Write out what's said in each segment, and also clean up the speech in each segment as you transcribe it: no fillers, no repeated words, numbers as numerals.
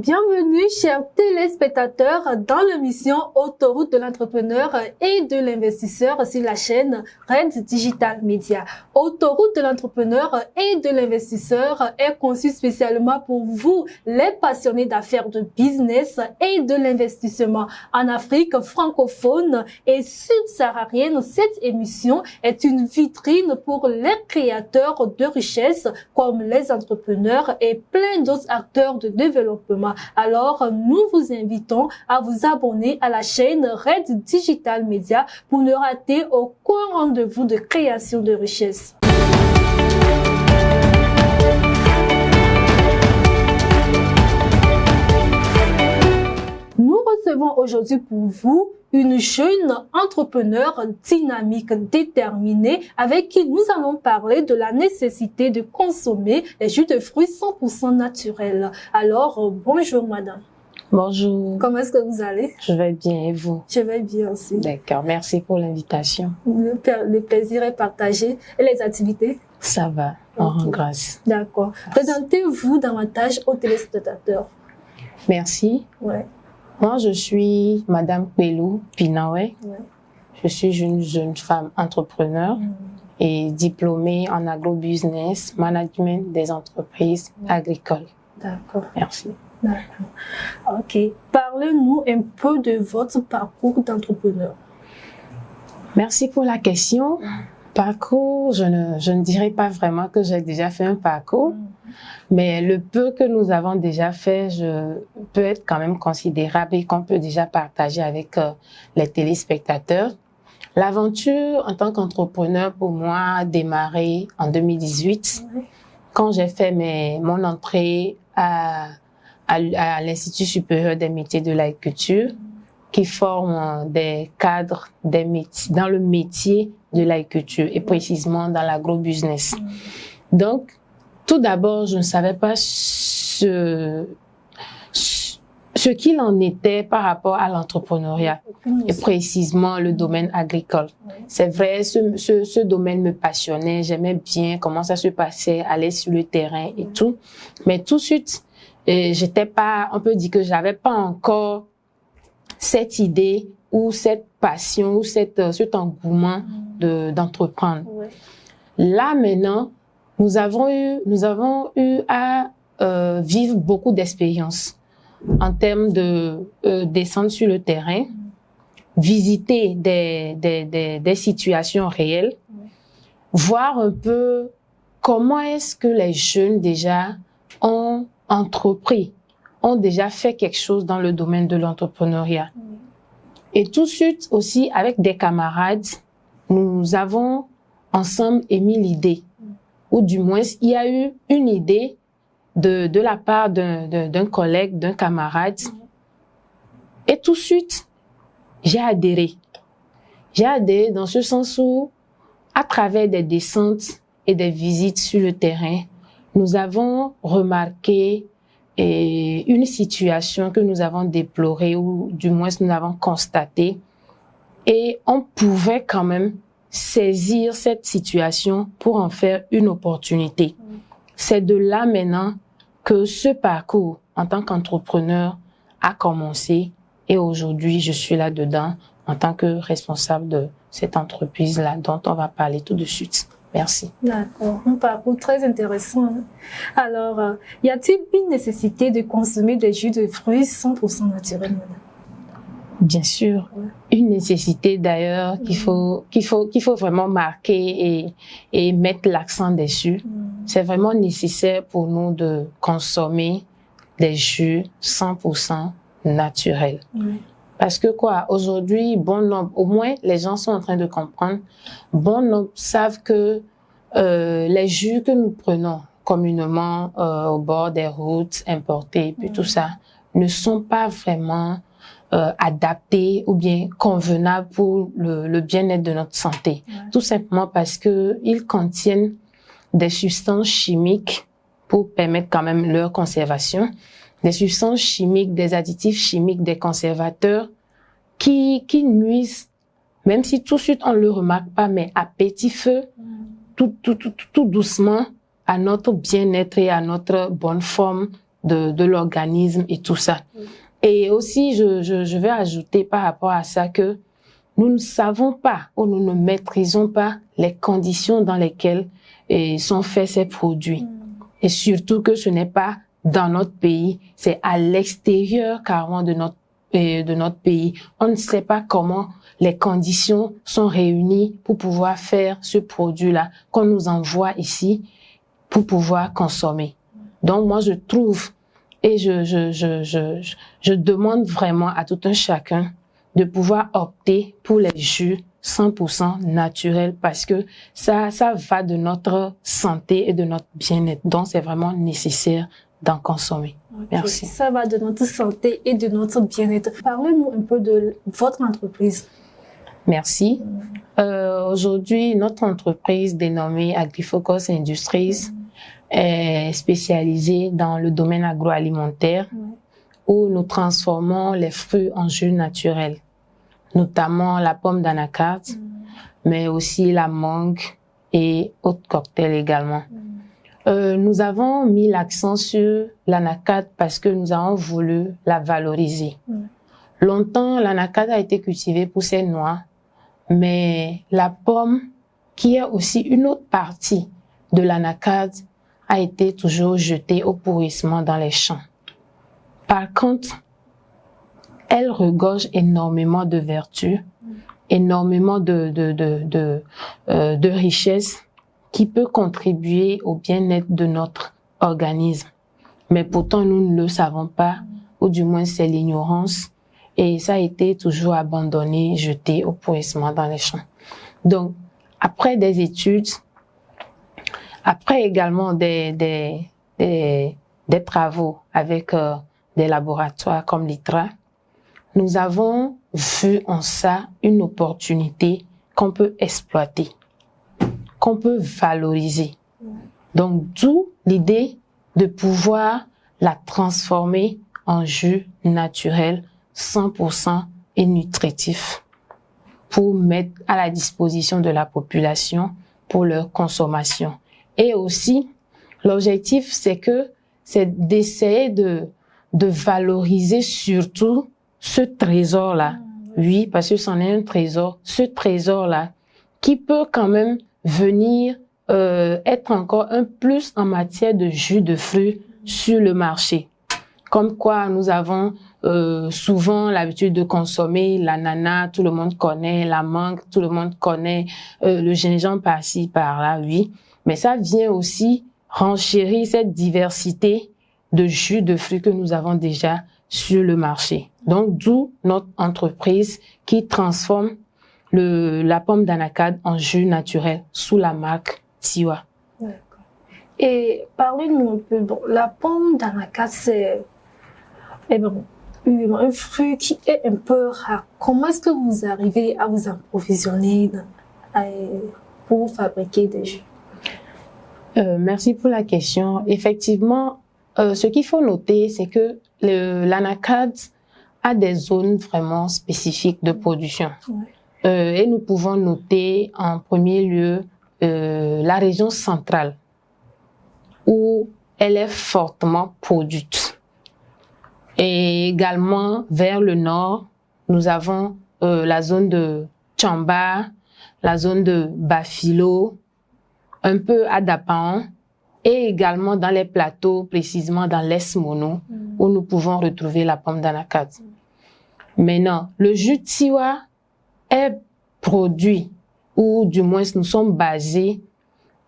Bienvenue, chers téléspectateurs, dans l'émission Autoroute de l'entrepreneur et de l'investisseur sur la chaîne Red Digital Media. Autoroute de l'entrepreneur et de l'investisseur est conçue spécialement pour vous, les passionnés d'affaires, de business et de l'investissement. En Afrique francophone et subsaharienne, cette émission est une vitrine pour les créateurs de richesses comme les entrepreneurs et plein d'autres acteurs de développement. Alors, nous vous invitons à vous abonner à la chaîne Red Digital Media pour ne rater aucun rendez-vous de création de richesse. Nous recevons aujourd'hui pour vous une jeune entrepreneur dynamique, déterminée, avec qui nous allons parler de la nécessité de consommer les jus de fruits 100% naturels. Alors, bonjour madame. Bonjour. Comment est-ce que vous allez? Je vais bien et vous? Je vais bien aussi. D'accord, merci pour l'invitation. Le plaisir est partagé. Et les activités? Ça va, on rend grâce. D'accord. Présentez-vous davantage aux téléspectateurs. Merci. Ouais. Moi, je suis Madame Pelou Pinawe. Ouais. Je suis une jeune femme entrepreneur et diplômée en agrobusiness, management des entreprises agricoles. D'accord. Merci. D'accord. Ok. Parlez-nous un peu de votre parcours d'entrepreneur. Merci pour la question. Parcours, je ne dirais pas vraiment que j'ai déjà fait un parcours, mais le peu que nous avons déjà fait, peut être quand même considérable et qu'on peut déjà partager avec les téléspectateurs. L'aventure en tant qu'entrepreneur pour moi a démarré en 2018 quand j'ai fait mon entrée à l'Institut supérieur des métiers de l'agriculture qui forme des cadres dans le métier de l'agriculture et précisément dans l'agrobusiness. Donc, tout d'abord, je ne savais pas ce qu'il en était par rapport à l'entrepreneuriat et précisément le domaine agricole. C'est vrai, ce domaine me passionnait, j'aimais bien comment ça se passait, aller sur le terrain et tout. Mais tout de suite, j'étais pas, on peut dire que j'avais pas encore cette idée ou cette passion ou cet engouement d'entreprendre. Là maintenant, nous avons eu à vivre beaucoup d'expériences en termes de descendre sur le terrain, visiter des situations réelles, voir un peu comment est-ce que les jeunes déjà ont entrepris, ont déjà fait quelque chose dans le domaine de l'entrepreneuriat. Et tout de suite aussi, avec des camarades, nous avons ensemble émis l'idée, ou du moins, il y a eu une idée de la part d'un collègue, d'un camarade. Et tout de suite, j'ai adhéré. J'ai adhéré dans ce sens où, à travers des descentes et des visites sur le terrain, nous avons remarqué une situation que nous avons déplorée ou du moins nous avons constatée et on pouvait quand même saisir cette situation pour en faire une opportunité. C'est de là maintenant que ce parcours en tant qu'entrepreneur a commencé et aujourd'hui je suis là-dedans en tant que responsable de cette entreprise-là dont on va parler tout de suite. Merci. D'accord, un parcours très intéressant. Alors, y a-t-il une nécessité de consommer des jus de fruits 100% naturels, madame? Bien sûr, une nécessité d'ailleurs qu'il faut vraiment marquer et mettre l'accent dessus. C'est vraiment nécessaire pour nous de consommer des jus 100% naturels. Parce que aujourd'hui, bon nombre, au moins les gens sont en train de comprendre, bon nombre savent que les jus que nous prenons communément au bord des routes importés, puis tout ça, ne sont pas vraiment adaptés ou bien convenables pour le bien-être de notre santé. Tout simplement parce que ils contiennent des substances chimiques pour permettre quand même leur conservation, des substances chimiques, des additifs chimiques, des conservateurs qui nuisent, même si tout de suite on le remarque pas, mais à petit feu, tout doucement à notre bien-être et à notre bonne forme de l'organisme et tout ça. Et aussi, je vais ajouter par rapport à ça que nous ne savons pas ou nous ne maîtrisons pas les conditions dans lesquelles sont faits ces produits. Et surtout que ce n'est pas dans notre pays, c'est à l'extérieur carrément de notre pays. On ne sait pas comment les conditions sont réunies pour pouvoir faire ce produit-là qu'on nous envoie ici pour pouvoir consommer. Donc moi je trouve et je demande vraiment à tout un chacun de pouvoir opter pour les jus 100% naturels parce que ça va de notre santé et de notre bien-être. Donc c'est vraiment nécessaire d'en consommer. Okay. Merci. Ça va de notre santé et de notre bien-être. Parlez-nous un peu de votre entreprise. Merci. Aujourd'hui, notre entreprise dénommée Agrifocus Industries est spécialisée dans le domaine agroalimentaire où nous transformons les fruits en jus naturels, notamment la pomme d'anacarde, mais aussi la mangue et autres cocktails également. Nous avons mis l'accent sur l'anacarde parce que nous avons voulu la valoriser. Longtemps, l'anacarde a été cultivée pour ses noix, mais la pomme, qui est aussi une autre partie de l'anacarde, a été toujours jetée au pourrissement dans les champs. Par contre, elle regorge énormément de vertus, énormément de richesses qui peut contribuer au bien-être de notre organisme. Mais pourtant, nous ne le savons pas, ou du moins c'est l'ignorance. Et ça a été toujours abandonné, jeté au pourrissement dans les champs. Donc, après des études, après également des travaux avec des laboratoires comme l'ITRA, nous avons vu en ça une opportunité qu'on peut exploiter, qu'on peut valoriser. Donc, d'où l'idée de pouvoir la transformer en jus naturel 100% et nutritif pour mettre à la disposition de la population pour leur consommation. Et aussi, l'objectif, c'est d'essayer de valoriser surtout ce trésor-là. Oui, parce que c'en est un trésor. Ce trésor-là qui peut quand même venir être encore un plus en matière de jus de fruits sur le marché. Comme quoi nous avons souvent l'habitude de consommer l'ananas, tout le monde connaît, la mangue, tout le monde connaît, le gingembre par-ci, par-là, oui. Mais ça vient aussi renchérir cette diversité de jus de fruits que nous avons déjà sur le marché. Donc, d'où notre entreprise qui transforme la pomme d'anacarde en jus naturel sous la marque Tiwa. D'accord. Et parlez-nous un peu, bon, la pomme d'anacarde, c'est un fruit qui est un peu rare. Comment est-ce que vous arrivez à vous approvisionner pour fabriquer des jus? Merci pour la question. Effectivement, ce qu'il faut noter, c'est que l'anacarde a des zones vraiment spécifiques de production. Et nous pouvons noter en premier lieu la région centrale, où elle est fortement produite. Et également vers le nord, nous avons la zone de Tchamba, la zone de Bafilo, un peu à Dapan, et également dans les plateaux, précisément dans l'Est Mono, où nous pouvons retrouver la pomme d'anacarde. Maintenant, le jus de Tiwa est produit, ou du moins nous sommes basés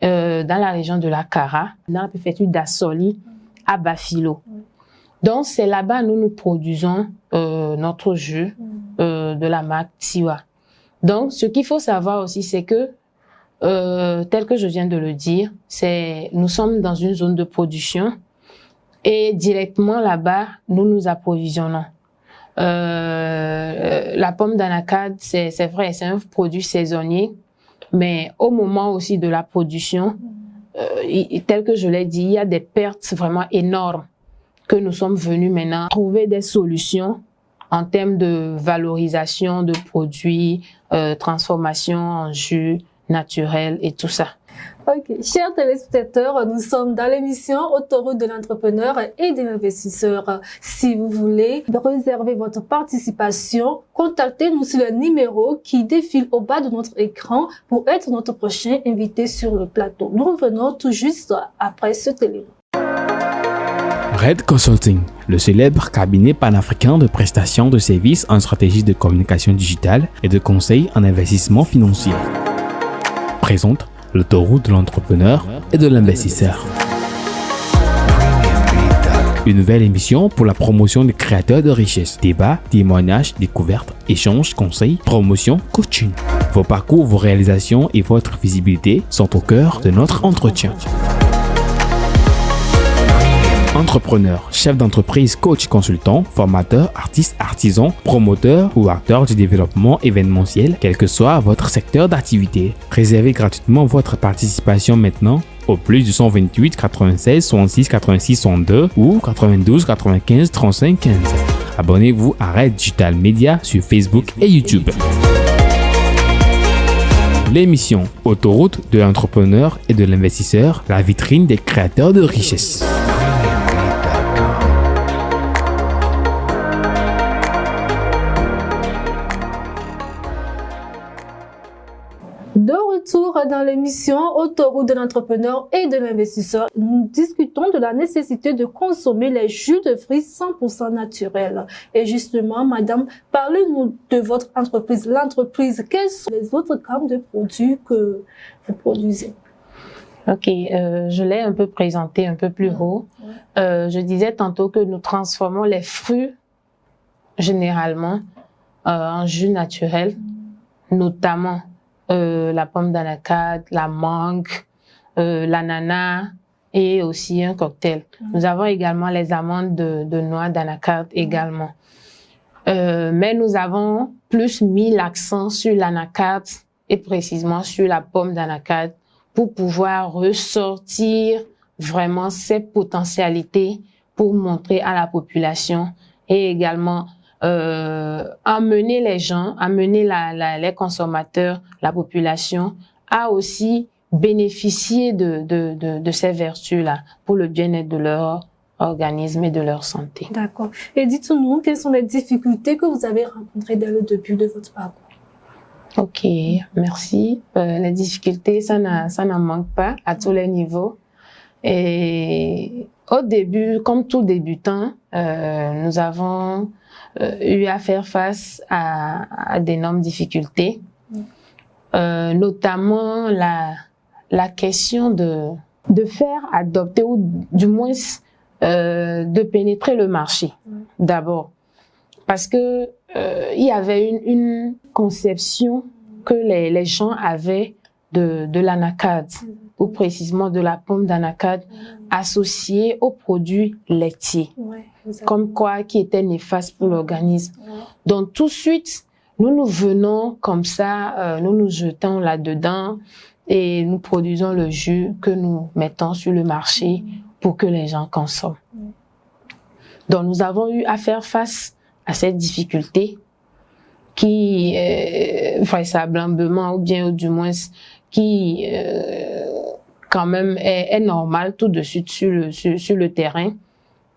dans la région de la Kara, dans la préfecture d'Assoli, à Bafilo. Donc c'est là-bas nous produisons notre jus de la marque Tiwa. Donc ce qu'il faut savoir aussi, c'est que tel que je viens de le dire, nous sommes dans une zone de production et directement là-bas, nous nous approvisionnons. La pomme d'anacarde, c'est vrai, c'est un produit saisonnier, mais au moment aussi de la production, tel que je l'ai dit, il y a des pertes vraiment énormes que nous sommes venus maintenant trouver des solutions en termes de valorisation de produits, transformation en jus naturels et tout ça. Ok, chers téléspectateurs, nous sommes dans l'émission Autoroute de l'entrepreneur et de l'investisseur. Si vous voulez réserver votre participation, contactez-nous sur le numéro qui défile au bas de notre écran pour être notre prochain invité sur le plateau. Nous revenons tout juste après ce téléphone. Red Consulting, le célèbre cabinet panafricain de prestations de services en stratégie de communication digitale et de conseil en investissement financier, présente l'autoroute de l'entrepreneur et de l'investisseur. Une nouvelle émission pour la promotion des créateurs de richesse. Débats, témoignages, découvertes, échanges, conseils, promotion, coaching. Vos parcours, vos réalisations et votre visibilité sont au cœur de notre entretien. Entrepreneur, chef d'entreprise, coach, consultant, formateur, artiste, artisan, promoteur ou acteur du développement événementiel, quel que soit votre secteur d'activité. Réservez gratuitement votre participation maintenant au plus du 128 96 66 86 62 ou 92 95 35 15. Abonnez-vous à Red Digital Media sur Facebook et YouTube. L'émission Autoroute de l'entrepreneur et de l'investisseur, la vitrine des créateurs de richesse. De retour dans l'émission Autoroute de l'entrepreneur et de l'investisseur, nous discutons de la nécessité de consommer les jus de fruits 100% naturels. Et justement, madame, parlez-nous de votre entreprise. L'entreprise, quels sont les autres gammes de produits que vous produisez? Ok, je l'ai un peu présenté un peu plus haut. Je disais tantôt que nous transformons les fruits généralement en jus naturels, notamment la pomme d'anacarde, la mangue, l'ananas et aussi un cocktail. Nous avons également les amandes de noix d'anacarde également. Mais nous avons plus mis l'accent sur l'anacarde et précisément sur la pomme d'anacarde pour pouvoir ressortir vraiment ses potentialités pour montrer à la population et également amener les gens, amener les consommateurs, la population à aussi bénéficier de ces vertus-là pour le bien-être de leur organisme et de leur santé. D'accord. Et dites-nous, quelles sont les difficultés que vous avez rencontrées dès le début de votre parcours? Ok, merci. Les difficultés, ça n'en manque pas à tous les niveaux. Et au début, comme tout débutant, nous avons eu à faire face à d'énormes difficultés, notamment la question de faire adopter ou du moins de pénétrer le marché d'abord, parce que il y avait une conception que les gens avaient de l'anacarde, ou précisément de la pomme d'anacarde, associée aux produits laitiers, comme quoi qui était néfaste pour l'organisme. Donc tout de suite, nous venons comme ça, nous nous jetons là-dedans et nous produisons le jus que nous mettons sur le marché pour que les gens consomment. Donc nous avons eu à faire face à cette difficulté qui, vraisemblablement, ou bien ou du moins, qui quand même est normale tout de suite sur le terrain.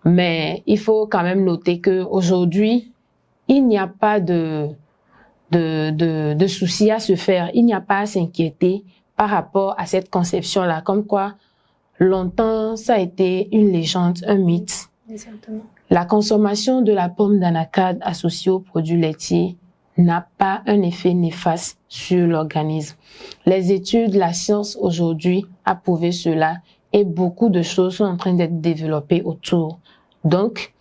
Mais il faut quand même noter que aujourd'hui, il n'y a pas de souci à se faire. Il n'y a pas à s'inquiéter par rapport à cette conception-là. Comme quoi, longtemps, ça a été une légende, un mythe. Exactement. La consommation de la pomme d'anacarde associée aux produits laitiers n'a pas un effet néfaste sur l'organisme. Les études, la science aujourd'hui a prouvé cela et beaucoup de choses sont en train d'être développées autour. Donc,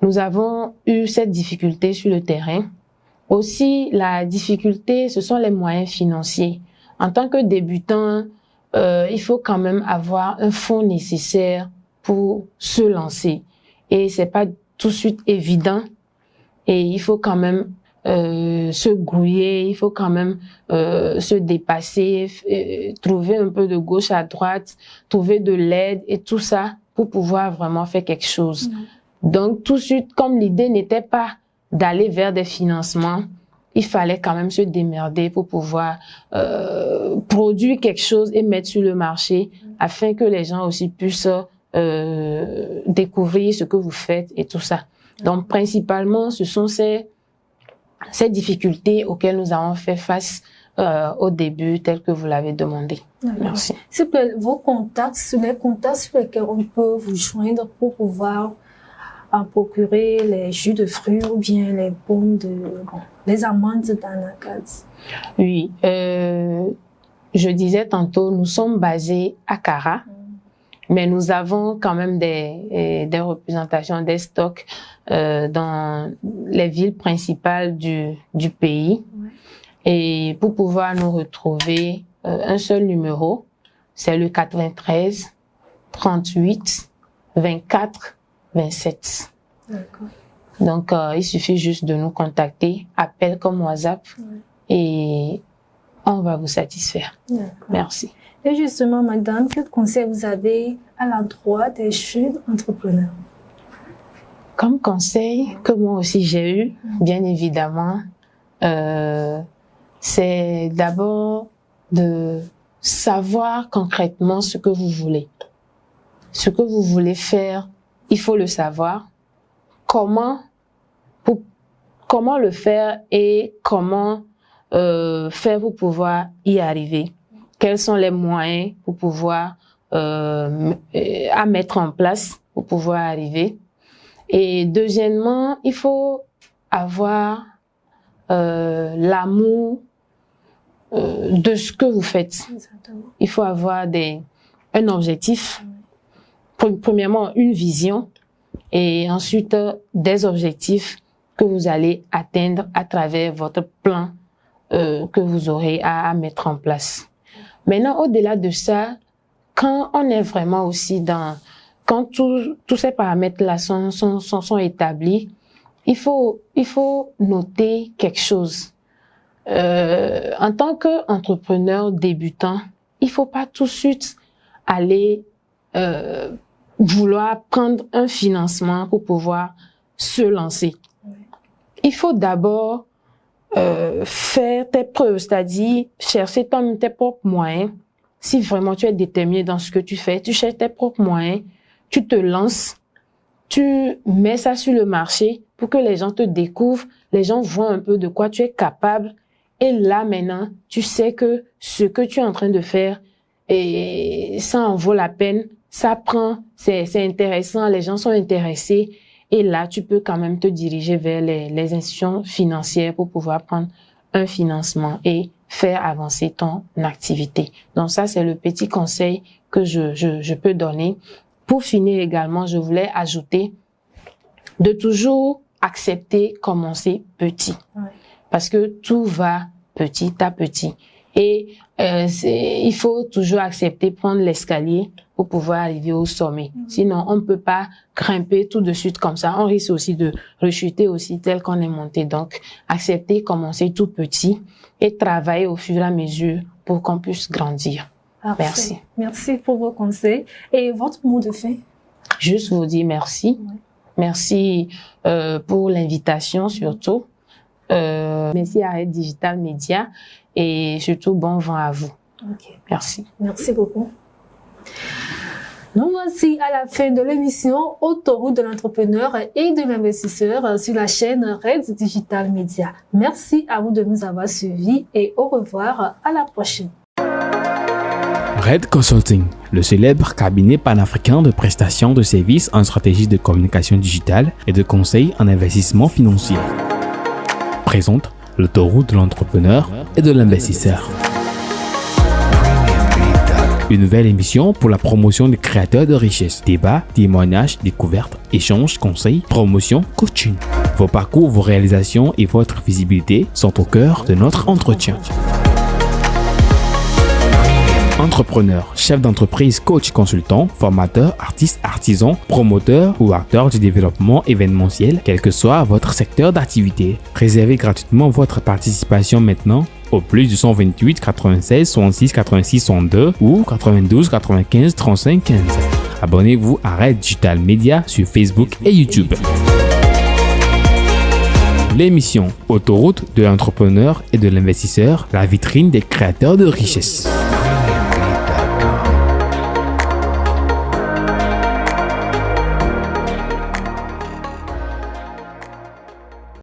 nous avons eu cette difficulté sur le terrain. Aussi, la difficulté, ce sont les moyens financiers. En tant que débutant, il faut quand même avoir un fonds nécessaire pour se lancer. Et c'est pas tout de suite évident. Et il faut quand même se grouiller, il faut quand même se dépasser, trouver un peu de gauche à droite, trouver de l'aide et tout ça pour pouvoir vraiment faire quelque chose. Donc tout de suite, comme l'idée n'était pas d'aller vers des financements, il fallait quand même se démerder pour pouvoir produire quelque chose et mettre sur le marché afin que les gens aussi puissent découvrir ce que vous faites et tout ça. Donc, principalement, ce sont ces difficultés auxquelles nous avons fait face au début, tel que vous l'avez demandé. Merci. S'il vous plaît, vos contacts, les contacts sur lesquels on peut vous joindre pour pouvoir en procurer les jus de fruits ou bien les pommes les amandes d'Anacate. Oui, je disais tantôt, nous sommes basés à Kara, mais nous avons quand même des représentations, des stocks dans les villes principales du pays. Ouais. Et pour pouvoir nous retrouver, un seul numéro, c'est le 93 38 24 27. D'accord. Donc, il suffit juste de nous contacter, appel comme WhatsApp, et on va vous satisfaire. D'accord. Merci. Et justement, madame, quel conseil vous avez à l'endroit des jeunes entrepreneurs? Comme conseil que moi aussi j'ai eu, bien évidemment, c'est d'abord de savoir concrètement ce que vous voulez. Ce que vous voulez faire, il faut le savoir. Comment le faire et comment faire pour pouvoir y arriver. Quels sont les moyens pour pouvoir à mettre en place pour pouvoir arriver. Et deuxièmement, il faut avoir l'amour de ce que vous faites. Exactement. Il faut avoir un objectif. Premièrement, une vision et ensuite des objectifs que vous allez atteindre à travers votre plan que vous aurez à mettre en place. Maintenant, au-delà de ça, quand on est vraiment aussi quand tous ces paramètres-là sont établis, il faut noter quelque chose. En tant qu'entrepreneur débutant, il faut pas tout de suite aller vouloir prendre un financement pour pouvoir se lancer. Il faut d'abord faire tes preuves, c'est-à-dire chercher tes propres moyens. Si vraiment tu es déterminé dans ce que tu fais, tu cherches tes propres moyens, tu te lances, tu mets ça sur le marché pour que les gens te découvrent, les gens voient un peu de quoi tu es capable. Et là, maintenant, tu sais que ce que tu es en train de faire, et ça en vaut la peine, ça prend, c'est intéressant, les gens sont intéressés. Et là, tu peux quand même te diriger vers les institutions financières pour pouvoir prendre un financement et faire avancer ton activité. Donc ça, c'est le petit conseil que je peux donner. Pour finir également, je voulais ajouter de toujours accepter commencer petit. Ouais. Parce que tout va petit à petit. Et il faut toujours accepter prendre l'escalier pour pouvoir arriver au sommet. Sinon, on ne peut pas grimper tout de suite comme ça. On risque aussi de rechuter aussi tel qu'on est monté. Donc, accepter, commencer tout petit et travailler au fur et à mesure pour qu'on puisse grandir. Parfait. Merci. Merci pour vos conseils. Et votre mot de fin? Juste vous dire merci. Ouais. Merci pour l'invitation surtout. Merci à Red Digital Media et surtout bon vent à vous. Okay. Merci. Merci beaucoup. Nous voici à la fin de l'émission Autoroute de l'entrepreneur et de l'investisseur sur la chaîne Red Digital Media. Merci à vous de nous avoir suivis et au revoir à la prochaine. Red Consulting, le célèbre cabinet panafricain de prestations de services en stratégie de communication digitale et de conseil en investissement financier, présente l'autoroute de l'entrepreneur et de l'investisseur. Une nouvelle émission pour la promotion des créateurs de richesse. Débats, témoignages, découvertes, échanges, conseils, promotion, coaching. Vos parcours, vos réalisations et votre visibilité sont au cœur de notre entretien. Entrepreneur, chef d'entreprise, coach, consultant, formateur, artiste, artisan, promoteur ou acteur du développement événementiel, quel que soit votre secteur d'activité. Réservez gratuitement votre participation maintenant au plus du 128 96 66 86 62 ou 92 95 35 15. Abonnez-vous à Red Digital Media sur Facebook et YouTube. l'émission Autoroute de l'entrepreneur et de l'investisseur, la vitrine des créateurs de richesse.